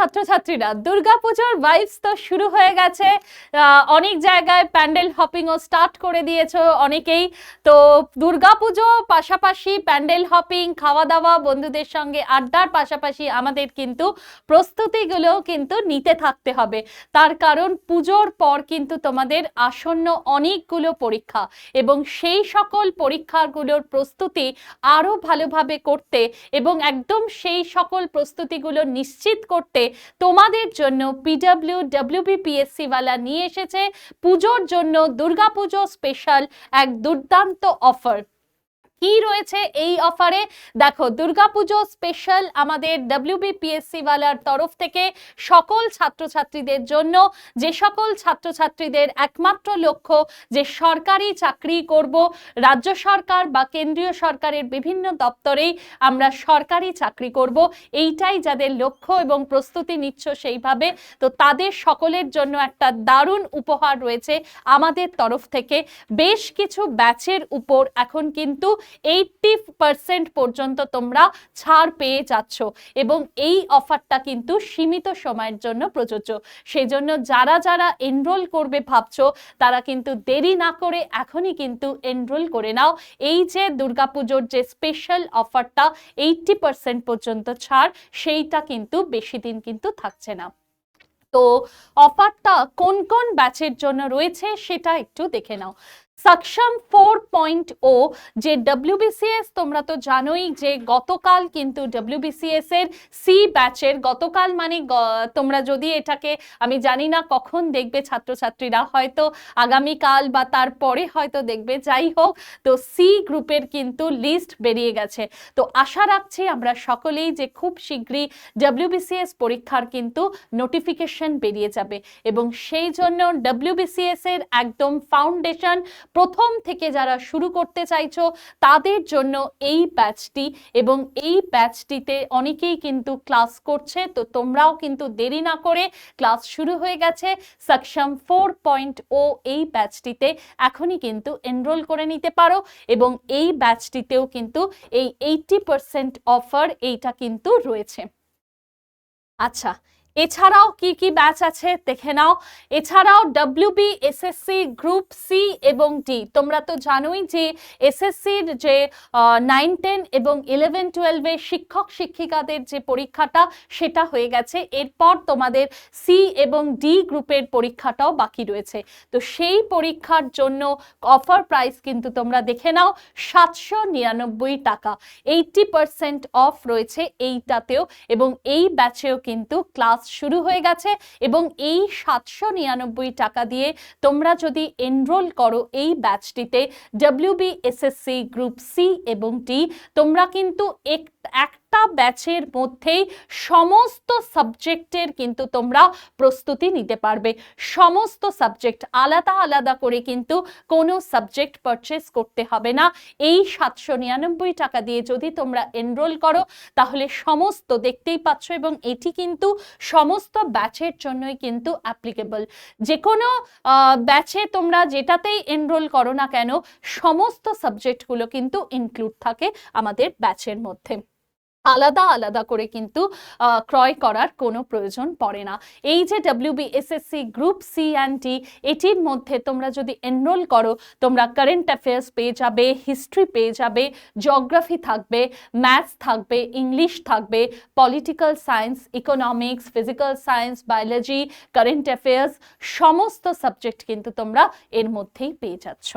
ছাত্রছাত্রীরা, দুর্গাপুজোর ভাইবস তো শুরু হয়ে গেছে। অনেক জায়গায় প্যান্ডেল হপিংও স্টার্ট করে দিয়েছো অনেকেই। তো দুর্গাপুজো পাশাপাশি প্যান্ডেল হপিং, খাওয়া দাওয়া, বন্ধুদের সঙ্গে আড্ডার পাশাপাশি আমাদের কিন্তু প্রস্তুতিগুলো কিন্তু নিতে থাকতে হবে। তার কারণ পুজোর পর কিন্তু তোমাদের আসন্ন অনেকগুলো পরীক্ষা, এবং সেই সকল পরীক্ষাগুলোর প্রস্তুতি আরো ভালোভাবে করতে এবং একদম সেই সকল প্রস্তুতিগুলো নিশ্চিত করতে তোমাদের জন্য WBPSC ওয়ালা নিয়ে এসেছে পুজোর জন্য দুর্গাপুজো স্পেশাল এক দুর্দান্ত অফার। কি রয়েছে এই অফারে দেখো, দুর্গাপুজো স্পেশাল আমাদের WBPSC ওয়ালার তরফ থেকে সকল ছাত্রছাত্রীদের জন্য, যে সকল ছাত্রছাত্রীদের একমাত্র লক্ষ্য যে সরকারি চাকরি করব, রাজ্য সরকার বা কেন্দ্রীয় সরকারের বিভিন্ন দপ্তরেই আমরা সরকারি চাকরি করব, এইটাই যাদের লক্ষ্য এবং প্রস্তুতি নিচ্ছ সেইভাবে, তো তাদের সকলের জন্য একটা দারুণ উপহার রয়েছে আমাদের তরফ থেকে। বেশ কিছু ব্যাচের উপর এখন কিন্তু 80% পর্যন্ত তোমরা ছাড় পেয়ে যাচ্ছ, এবং এই অফারটা কিন্তু সীমিত সময়ের জন্য প্রযোজ্য। সেই জন্য যারা যারা এনরোল করবে ভাবছো, তারা কিন্তু দেরি না করে এখনই কিন্তু এনরোল করে নাও। এই যে দুর্গাপুজোর যে স্পেশাল অফারটা 80% পর্যন্ত ছাড়, সেইটা কিন্তু বেশি দিন কিন্তু থাকছে না। তো অফারটা কোন কোন ব্যাচের জন্য রয়েছে সেটা একটু দেখে নাও। সাকশম 4.0 যে WBCS, তোমরা তো জানোই যে গতকাল কিন্তু WBCS এর সি ব্যাচের, গতকাল মানে তোমরা যদি এটাকে, আমি জানি না কখন দেখবে ছাত্রছাত্রীরা, হয়তো আগামীকাল বা তারপরে হয়তো দেখবে, যাই হোক, তো সি গ্রুপের কিন্তু লিস্ট বেরিয়ে গেছে। তো আশা রাখছি আমরা সকলেই যে খুব শীঘ্রই WBCS পরীক্ষার কিন্তু নোটিফিকেশন বেরিয়ে যাবে, এবং সেই জন্য WBCS এর একদম ফাউন্ডেশন প্রথম থেকে যারা শুরু করতে চাইছো তাদের জন্য এই ব্যাচটি, এবং এই ব্যাচটিতে অনেকেই কিন্তু ক্লাস করছে। তো তোমরাও কিন্তু দেরি না করে, ক্লাস শুরু হয়ে গেছে সাকশম 4.0 এই ব্যাচটিতে এখনই কিন্তু এনরোল করে নিতে পারো, এবং এই ব্যাচটিতেও কিন্তু এই 80% অফার এইটা কিন্তু রয়েছে। আচ্ছা, এছাড়াও কি কি ব্যাচ আছে দেখে নাও। এছাড়াও WBSSC গ্রুপ সি এবং ডি, তোমরা তো জানোই যে এসএসসির যে 9, 10 এবং 11, 12 এর শিক্ষক শিক্ষিকাদের যে পরীক্ষাটা সেটা হয়ে গেছে। এরপর তোমাদের সি এবং ডি গ্রুপের পরীক্ষাটাও বাকি রয়েছে। তো সেই পরীক্ষার জন্য অফার প্রাইস কিন্তু তোমরা দেখে নাও 799 টাকা, 80% অফ রয়েছে এইটাতেও, এবং এই ব্যাচেও কিন্তু ক্লাস শুরু হয়ে গেছে। এবং এই 799 টাকা দিয়ে তোমরা যদি এনরোল করো এই ব্যাচটিতে WBSSC গ্রুপ সি এবং ডি, তোমরা কিন্তু একটা ব্যাচের মধ্যেই সমস্ত সাবজেক্টের কিন্তু তোমরা প্রস্তুতি নিতে পারবে। সমস্ত সাবজেক্ট আলাদা আলাদা করে কিন্তু কোনো সাবজেক্ট পারচেস করতে হবে না। এই 799 টাকা দিয়ে যদি তোমরা এনরোল করো তাহলে সমস্ত, দেখতেই পাচ্ছ, এবং এটি কিন্তু সমস্ত ব্যাচের জন্যই কিন্তু অ্যাপ্লিকেবল। যে কোনো ব্যাচে তোমরা যেটাতেই এনরোল করো না কেন, সমস্ত সাবজেক্টগুলো কিন্তু ইনক্লুড থাকে আমাদের ব্যাচের মধ্যে। আলাদা আলাদা করে কিন্তু ক্রয় করার কোনো প্রয়োজন পড়ে না। এই যে WBSSC group C and D, এটির মধ্যে তোমরা যদি এনরোল করো, তোমরা কারেন্ট অ্যাফেয়ার্স পেয়ে যাবে, হিস্ট্রি পেয়ে যাবে, জিওগ্রাফি থাকবে, ম্যাথস থাকবে, ইংলিশ থাকবে, political science, economics, physical science, biology, current affairs, সমস্ত সাবজেক্ট কিন্তু তোমরা এর মধ্যেই পেয়ে যাচ্ছ।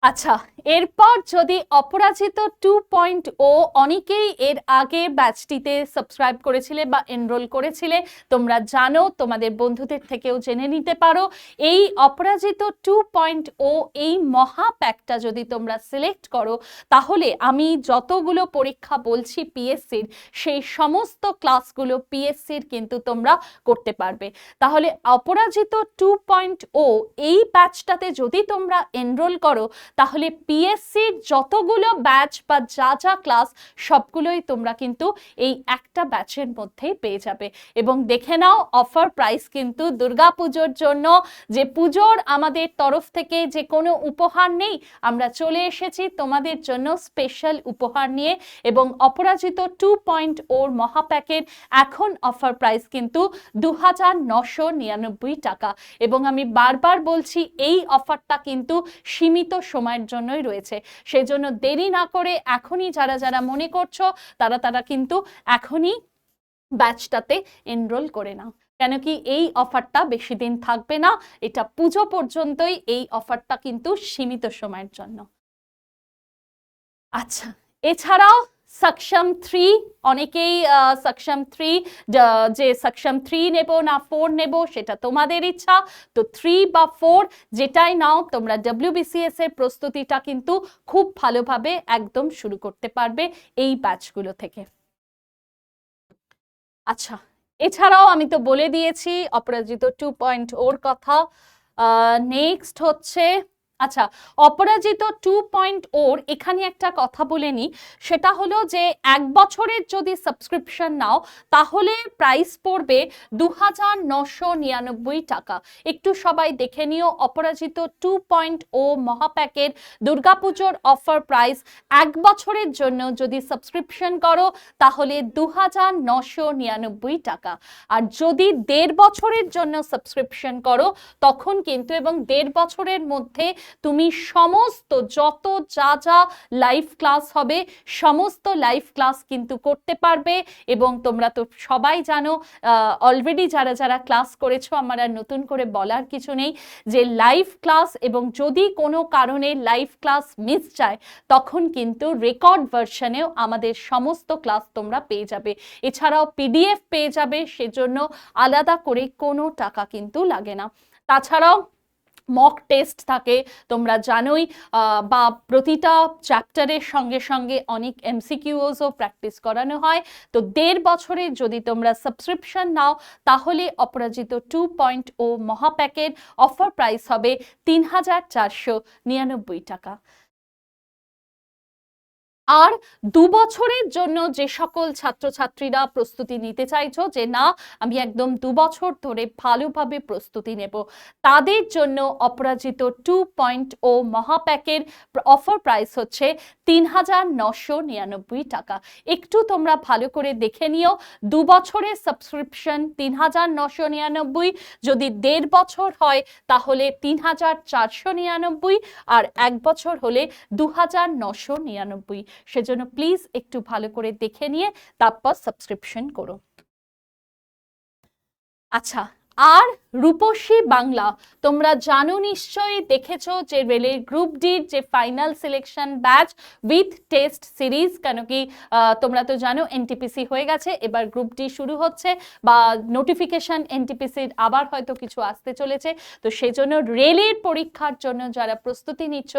আচ্ছা, এরপর যদি অপরাজিত 2.0, অনেকেই এর আগে ব্যাচটিতে সাবস্ক্রাইব করেছিলে বা এনরোল করেছিলে, তোমরা জানো, তোমাদের বন্ধুদের থেকেও জেনে নিতে পারো। এই অপরাজিত 2.0 এই মহাপ্যাকটা যদি তোমরা সিলেক্ট করো, তাহলে আমি যতগুলো পরীক্ষা বলছি পিএসসির, সেই সমস্ত ক্লাসগুলো পিএসসির কিন্তু তোমরা করতে পারবে। তাহলে অপরাজিত 2.0 এই ব্যাচটাতে যদি তোমরা এনরোল করো, তাহলে পিএসসির যতগুলো ব্যাচ বা যা যা ক্লাস সবগুলোই তোমরা কিন্তু এই একটা ব্যাচের মধ্যেই পেয়ে যাবে। এবং দেখে নাও অফার প্রাইস কিন্তু দুর্গাপুজোর জন্য, যে পুজোর আমাদের তরফ থেকে যে কোনো উপহার নেই, আমরা চলে এসেছি তোমাদের জন্য স্পেশাল উপহার নিয়ে। এবং অপরাজিত 2.0 মহাপ্যাকের এখন অফার প্রাইস কিন্তু 2999 টাকা। এবং আমি বারবার বলছি এই অফারটা কিন্তু সীমিত সময়ের জন্যই রয়েছে, সেই জন্য দেরি না করে এখনই যারা যারা মনে করছো তারা কিন্তু এখনই ব্যাচটাতে এনরোল করে নাও, কেন কি এই অফারটা বেশি দিন থাকবে না, এটা পুজো পর্যন্তই এই অফারটা কিন্তু সীমিত সময়ের জন্য। আচ্ছা, এছাড়াও সক্ষম 3, অনেকেই সক্ষম 3 যে সক্ষম 3 নেব না 4 নেব সেটা তোমাদের ইচ্ছা, তো 3 বা 4 যেটাই নাও তোমরা WBCS এর প্রস্তুতিটা কিন্তু খুব ভালোভাবে একদম শুরু করতে পারবে এই ব্যাচগুলো থেকে। আচ্ছা, এছাড়াও আমি তো বলে দিয়েছি অপরাজিত 2.0 কথা। নেক্সট হচ্ছে, আচ্ছা, অপরাজিত 2.0 এখানে একটা কথা বলে নি, সেটা হলো যে 1 বছরের যদি সাবস্ক্রিপশন নাও তাহলে প্রাইস পড়বে 2999 টাকা। একটু সবাই দেখে নিও, অপরাজিত 2.0 মহাপ্যাকের দুর্গাপুজোর অফার প্রাইস 1 বছরের জন্য যদি সাবস্ক্রিপশন করো তাহলে 2999 টাকা। আর যদি 1.5 বছরের জন্য সাবস্ক্রিপশন করো তখন কিন্তু, এবং 1.5 বছরের মধ্যে তুমি সমস্ত যত যা যা লাইভ ক্লাস হবে সমস্ত লাইভ ক্লাস কিন্তু করতে পারবে। এবং তোমরা তো সবাই জানো, অলরেডি যারা যারা ক্লাস করেছো, আমার আর নতুন করে বলার কিছু নেই, যে লাইভ ক্লাস, এবং যদি কোনো কারণে লাইভ ক্লাস মিস যায় তখন কিন্তু রেকর্ড ভার্সনেও আমাদের সমস্ত ক্লাস তোমরা পেয়ে যাবে। এছাড়াও পিডিএফ পেয়ে যাবে, সেজন্য আলাদা করে কোনো টাকা কিন্তু লাগে না। তাছাড়াও মক টেস্ট থাকে, তোমরা জানোই, বা প্রতিটা চ্যাপ্টারের সঙ্গে সঙ্গে অনেক MCQsও প্র্যাকটিস করানো হয়। তো 1.5 বছরের যদি তোমরা সাবস্ক্রিপশন নাও তাহলে অপরাজিত 2.0 মহাপ্যাকের অফার প্রাইস হবে 3499 টাকা। আর 2 বছরের জন্য যে সকল ছাত্রছাত্রীরা প্রস্তুতি নিতে চাইছো যে না আমি একদম 2 বছর ধরে ভালোভাবে প্রস্তুতি নেব, তাদের জন্য অপরাজিত 2.0 মহাপ্যাকের অফার প্রাইস হচ্ছে 3999 টাকা। একটু তোমরা ভালো করে দেখে নিও, 2 বছরের সাবস্ক্রিপশন 3999, যদি 1.5 বছর হয় তাহলে 3499, আর 1 বছর হলে 2999। সেজন্য প্লিজ একটু ভালো করে দেখে নিয়ে তারপর সাবস্ক্রিপশন করো। আচ্ছা, আর রূপসী বাংলা তোমরা জানো নিশ্চয়ই, দেখেছো যে রেলের গ্রুপ ডির যে final selection batch with test series, কেন কি তোমরা তো জানো এনটিপিসি হয়ে গেছে, এবার গ্রুপ ডি শুরু হচ্ছে, বা নোটিফিকেশন এনটিপিসির আবার হয়তো কিছু আসতে চলেছে। তো সেই জন্য রেলের পরীক্ষার জন্য যারা প্রস্তুতি নিচ্ছ,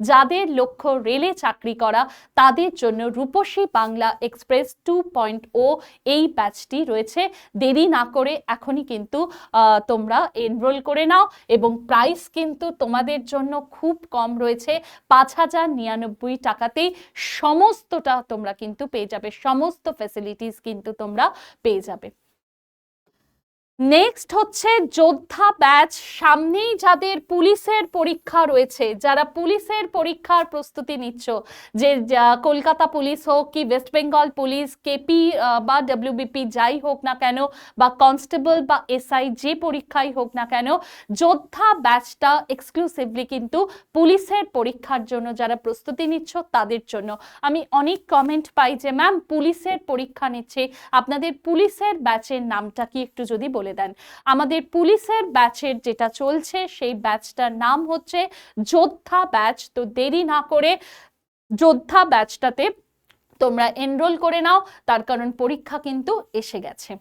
যাদের লক্ষ্য রেলে চাকরি করা, তাদের জন্য রূপসী বাংলা এক্সপ্রেস 2.0 এই ব্যাচটি রয়েছে। দেরি না করে এখনই কিন্তু তোমরা এনরোল করে নাও, এবং প্রাইস কিন্তু তোমাদের জন্য খুব কম রয়েছে, 5099 টাকাতেই সমস্তটা তোমরা কিন্তু পেয়ে যাবে, সমস্ত ফ্যাসিলিটিস কিন্তু তোমরা পেয়ে যাবে। নেক্সট হচ্ছে যোদ্ধা ব্যাচ। সামনেই যাদের পুলিশের পরীক্ষা রয়েছে, যারা পুলিশের পরীক্ষার প্রস্তুতি নিচ্ছ, যে কলকাতা পুলিশ হোক কি ওয়েস্ট বেঙ্গল পুলিশ, কেপি বা WBP যাই হোক না কেন, বা কনস্টেবল বা SI যে পরীক্ষাই হোক না কেন, যোদ্ধা ব্যাচটা এক্সক্লুসিভলি কিন্তু পুলিশের পরীক্ষার জন্য যারা প্রস্তুতি নিচ্ছ তাদের জন্য। আমি অনেক কমেন্ট পাই যে ম্যাম পুলিশের পরীক্ষা নিচ্ছে, আপনাদের পুলিশের ব্যাচের নামটা কি একটু যদি বলে দেন। আমাদের পুলিশের ব্যাচের যেটা চলছে সেই ব্যাচটার নাম হচ্ছে যোদ্ধা ব্যাচ। তো দেরি না করে যোদ্ধা ব্যাচটাতে তোমরা এনরোল করে নাও, তার কারণ পরীক্ষা কিন্তু এসে গেছে।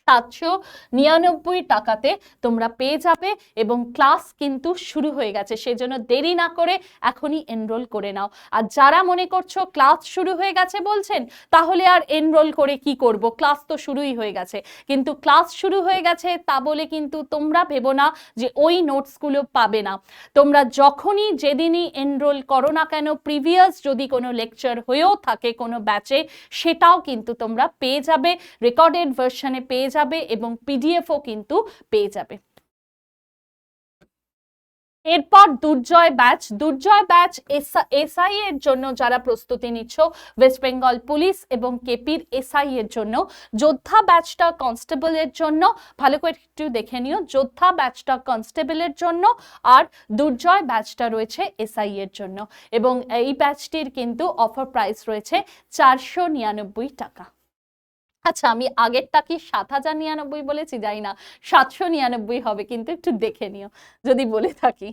799 টাকাতে তোমরা পেয়ে যাবে এবং ক্লাস কিন্তু শুরু হয়ে গেছে, সেজন্য দেরি না করে এখনই এনরোল করে নাও। আর যারা মনে করছো ক্লাস শুরু হয়ে গেছে বলছেন, তাহলে আর এনরোল করে কি করব, ক্লাস তো শুরুই হয়ে গেছে, কিন্তু ক্লাস শুরু হয়ে গেছে তা বলে কিন্তু তোমরা ভেবো না যে ওই নোটসগুলো পাবে না। তোমরা যখনই যেদিনই এনরোল করো না কেন, প্রিভিয়াস যদি কোনো লেকচার হয়েও থাকে কোনো ব্যাচে, সেটাও কিন্তু তোমরা পেয়ে যাবে, রেকর্ডেড ভার্সনে পেয়ে যাবে এবং পিডিএফও কিন্তু পেয়ে যাবে। এরপর দুর্জয় ব্যাচ। দুর্জয় ব্যাচ এসআই এর জন্য যারা প্রস্তুতি নিচ্ছ, ওয়েস্ট বেঙ্গল পুলিশ এবং কেপির এসআই এর জন্য। যোদ্ধা ব্যাচটা কনস্টেবলের জন্য, ভালো করে একটু দেখে নিও, যোদ্ধা ব্যাচটা কনস্টেবলের জন্য আর দুর্জয় ব্যাচটা রয়েছে এসআই এর জন্য। এবং এই ব্যাচটির কিন্তু অফার প্রাইস রয়েছে 499 টাকা। আচ্ছা, আমি আগেরটা কি 7099 বলেছি, যাই না, 799 হবে, কিন্তু একটু দেখে নিও যদি বলে থাকি।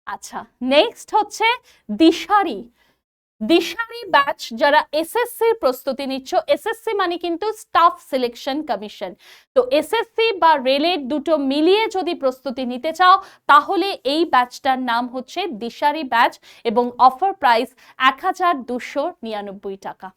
আচ্ছা, নেক্সট হচ্ছে দিশারি। দিশারি ব্যাচ যারা এসএসসির প্রস্তুতি নিচ্ছ, এসএসসি মানে কিন্তু স্টাফ সিলেকশন কমিশন, তো এসএসসি বা রেলের দুটো মিলিয়ে যদি প্রস্তুতি নিতে চাও তাহলে এই ব্যাচটার নাম হচ্ছে দিশারি ব্যাচ এবং অফার প্রাইস 1299 টাকা।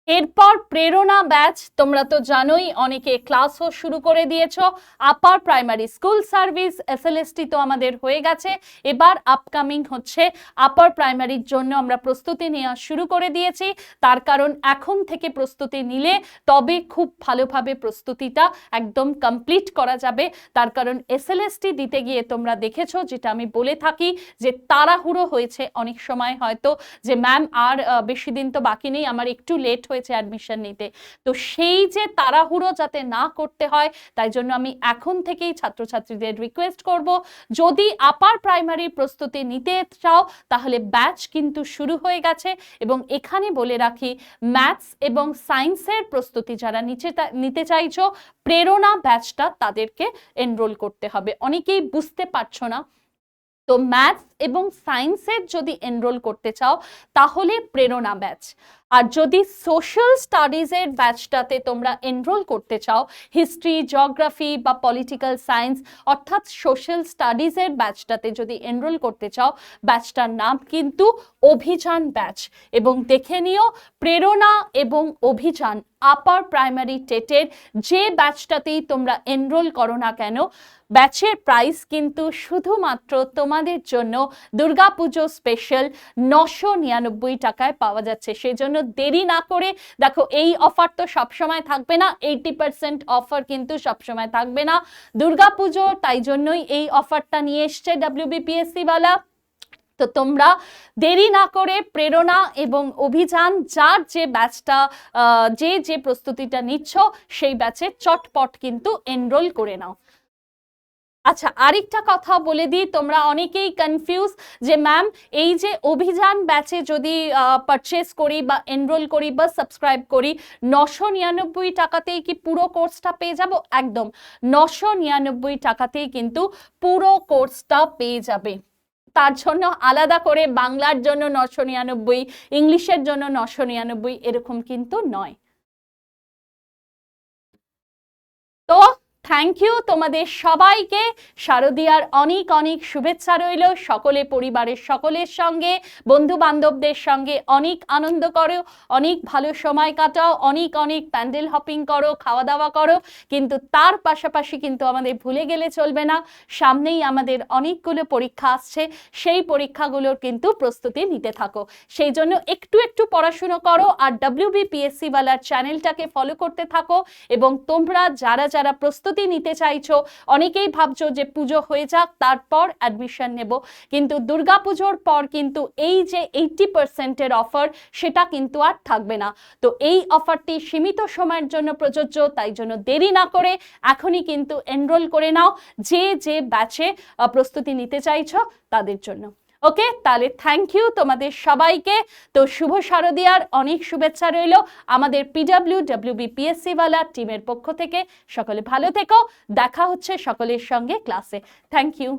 এরপর প্রেরণা ব্যাচ, তোমরা তো জানোই অনেকে ক্লাসও শুরু করে দিয়েছো। Upper primary school service SLST তো আমাদের হয়ে গেছে, এবার আপকামিং হচ্ছে আপার প্রাইমারির জন্য আমরা প্রস্তুতি নেওয়া শুরু করে দিয়েছি। তার কারণ এখন থেকে প্রস্তুতি নিলে তবে খুব ভালোভাবে প্রস্তুতিটা একদম কমপ্লিট করা যাবে। তার কারণ এসএলএসটি দিতে গিয়ে তোমরা দেখেছো, যেটা আমি বলে থাকি, যে তাড়াহুড়ো হয়েছে অনেক সময়, হয়তো যে ম্যাম আর বেশি দিন তো বাকি নেই, আমার একটু লেট হয়েছে অ্যাডমিশন নিতে, তো সেই যে তাড়াহুড়ো যাতে না করতে হয় তাই জন্য আমি এখন থেকেই ছাত্রছাত্রীদের রিকোয়েস্ট করব, যদি আপার প্রাইমারি প্রস্তুতি নিতে চাও তাহলে ব্যাচ কিন্তু শুরু হয়ে গেছে। এবং এখানে বলে রাখি, ম্যাথস এবং সায়েন্সের প্রস্তুতি যারা নিতে চাইছো, প্রেরণা ব্যাচটা তাদেরকে এনরোল করতে হবে। অনেকেই বুঝতে পারছো না, তো ম্যাথস এবং সায়েন্সের যদি এনরোল করতে চাও তাহলে প্রেরণা ব্যাচ। আর যদি সোশ্যাল স্টাডিজের ব্যাচটাতে তোমরা এনরোল করতে চাও, হিস্ট্রি, জিওগ্রাফি বা পলিটিক্যাল সায়েন্স অর্থাৎ সোশ্যাল স্টাডিজের ব্যাচটাতে যদি এনরোল করতে চাও, ব্যাচটার নাম কিন্তু অভিযান ব্যাচ। এবং দেখে নিও, প্রেরণা এবং অভিযান আপার প্রাইমারি টেটের যে ব্যাচটাতেই তোমরা এনরোল করো না কেন, ব্যাচের প্রাইস কিন্তু শুধুমাত্র তোমাদের জন্য দুর্গাপুজো স্পেশাল 999 টাকায় পাওয়া যাচ্ছে। সেই জন্য দেরি না করে, দেখো এই অফার তো সবসময় থাকবে না, 80% অফার কিন্তু সবসময় থাকবে না দুর্গাপুজো, তাই জন্যই এই অফারটা নিয়ে এসছে WBPSC ওয়ালা। তো তোমরা দেরি না করে প্রেরণা এবং অভিযান যার যে ব্যাচটা যে প্রস্তুতিটা নিচ্ছ সেই ব্যাচে চটপট কিন্তু এনরোল করে নাও। আচ্ছা, আরেকটা কথা বলে দিই, তোমরা অনেকেই কনফিউজ যে ম্যাম এই যে অভিযান ব্যাচে যদি পারচেস করি বা এনরোল করি বা সাবস্ক্রাইব করি, 999 টাকাতেই কি পুরো কোর্সটা পেয়ে যাব? একদম 999 টাকাতেই কিন্তু পুরো কোর্সটা পেয়ে যাবে। তার জন্য আলাদা করে বাংলার জন্য 999, ইংলিশের জন্য 999 এরকম কিন্তু নয়। তো থ্যাংক ইউ তোমাদের সবাইকে, শারদীয়ার অনেক অনেক শুভেচ্ছা রইল। সকলে পরিবারের সকলের সঙ্গে, বন্ধু বান্ধবদের সঙ্গে অনেক আনন্দ করো, অনেক ভালো সময় কাটাও, অনেক অনেক প্যান্ডেল হপিং করো, খাওয়া দাওয়া করো, কিন্তু তার পাশাপাশি কিন্তু আমাদের ভুলে গেলে চলবে না, সামনেই আমাদের অনেকগুলো পরীক্ষা আসছে, সেই পরীক্ষাগুলোর কিন্তু প্রস্তুতি নিতে থাকো। সেই জন্য একটু একটু পড়াশুনো করো আর WBPSC ওয়ালার চ্যানেলটাকে ফলো করতে থাকো। এবং তোমরা যারা যারা প্রস্তুতি নিতে চাইছো, অনেকেই ভাবছো যে পুজো হয়ে যাক তারপর অ্যাডমিশন নেব, কিন্তু দুর্গাপুজোর পর কিন্তু এই যে 80% এর অফার সেটা কিন্তু আর থাকবে না। তো এই অফারটি সীমিত সময়ের জন্য প্রযোজ্য, তাই জন্য দেরি না করে এখনই কিন্তু এনরোল করে নাও যে ব্যাচে প্রস্তুতি নিতে চাইছো তাদের জন্য। ওকে, তাহলে থ্যাংক ইউ তোমাদের সবাইকে। তো শুভ শারদীয়ার অনেক শুভেচ্ছা রইল আমাদের WBPSC ওয়ালা টিমের পক্ষ থেকে। সকলে ভালো থেকো, দেখা হচ্ছে সকলের সঙ্গে ক্লাসে। Thank you.